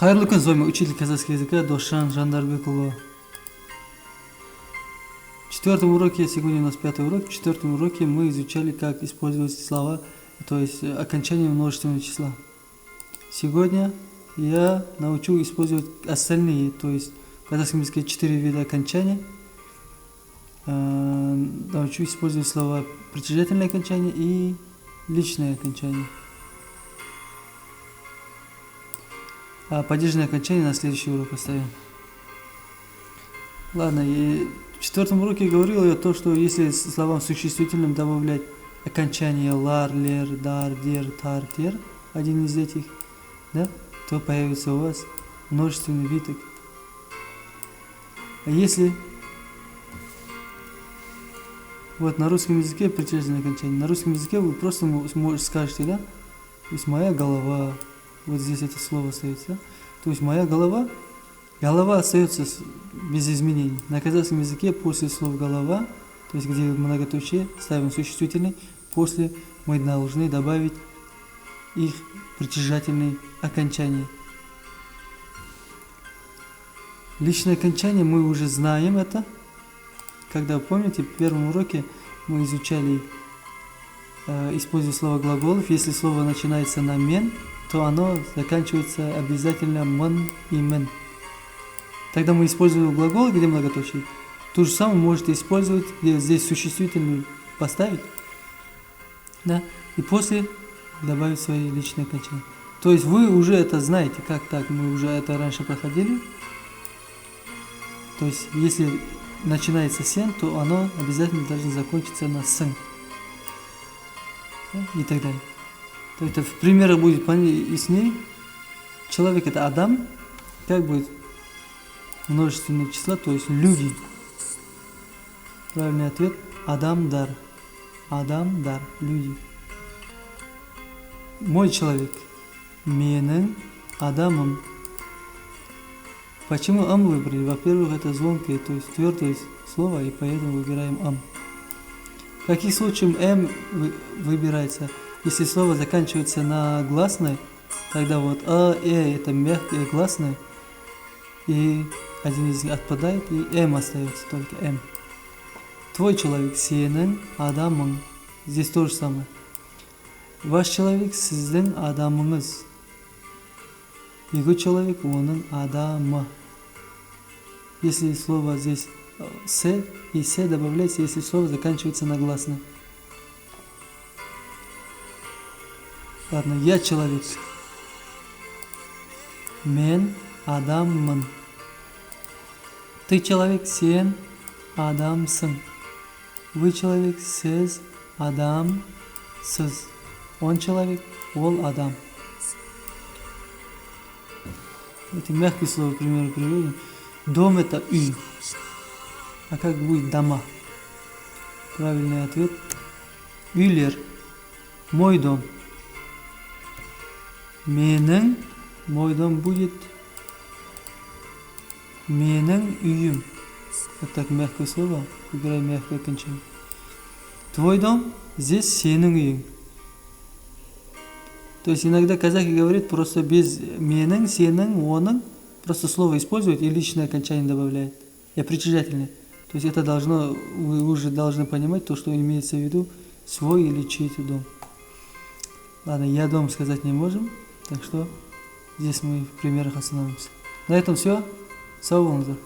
Хайырлы күн, с вами учитель казахского языка Дошан Жандарбекулы. В четвертом уроке, сегодня у нас 5-й урок, в четвертом уроке мы изучали, как использовать слова, то есть окончание множественного числа. Сегодня я научу использовать остальные, то есть в казахском языке 4 вида окончания. Научу использовать слова притяжательное окончание и личное окончание. А падежное окончание на следующий урок оставим. Ладно, и в четвертом уроке говорил я то, что если словам существительным добавлять окончание лар, лер, дар, дер, тар, тер, один из этих, да, то появится у вас множественный вид. А если вот на русском языке притяжательное окончание, на русском языке вы просто скажете, да, то есть моя голова, вот здесь это слово остается, да? То есть моя голова остается без изменений. На казахском языке после слов голова, то есть где многоточие, ставим существительный, после мы должны добавить их притяжательные окончания. Личное окончание мы уже знаем это. Когда помните, в первом уроке мы изучали используя слово глаголов. Если слово начинается на мен, то оно заканчивается обязательно ман и мен. Тогда мы используем глаголы, где многоточие. То же самое можете использовать, где здесь существительный поставить, да, и после добавить свои личные окончания. То есть вы уже это знаете, как так, мы уже это раньше проходили. То есть если начинается сен, то оно обязательно должно закончиться на сын. И так далее. То это в примерах будет яснее. Человек это Адам. Как будет множественное число, то есть люди. Правильный ответ Адамдар. Адамдар, люди. Мой человек. Менің адамым. Почему ам выбрали? Во-первых, это звонкое, то есть твердое слово, и поэтому выбираем ам. В каких случаях м выбирается? Если слово заканчивается на гласной, тогда вот это мягкие гласные, и один из них отпадает, и м остается только м. Твой человек сенің адамың. Здесь то же самое. Ваш человек сіздің адамыңыз. Его человек оның адамы. Если слово здесь с и с добавляется, если слово заканчивается на гласной. Ладно, я человек. Мен адаммын. Ты человек, сен адамсың. Вы человек, сіз адамсыз. Он человек, ол адам. Эти мягкие слова, к примеру, приведем. Дом это үй. А как будет дома? Правильный ответ. Үйлер. Мой дом. Менің. Мой дом будет. Менің үйім. Вот так мягкое слово. Выбираем мягкое окончание. Твой дом. Здесь сенің үйің. То есть иногда казахи говорят просто без менің, сенің, оның. Просто слово используют и личное окончание добавляют. И притяжательное. То есть это должно, вы уже должны понимать то, что имеется в виду свой или чей-то дом. Ладно, я дом сказать не можем, так что здесь мы в примерах остановимся. На этом все. Сау болыңыздар.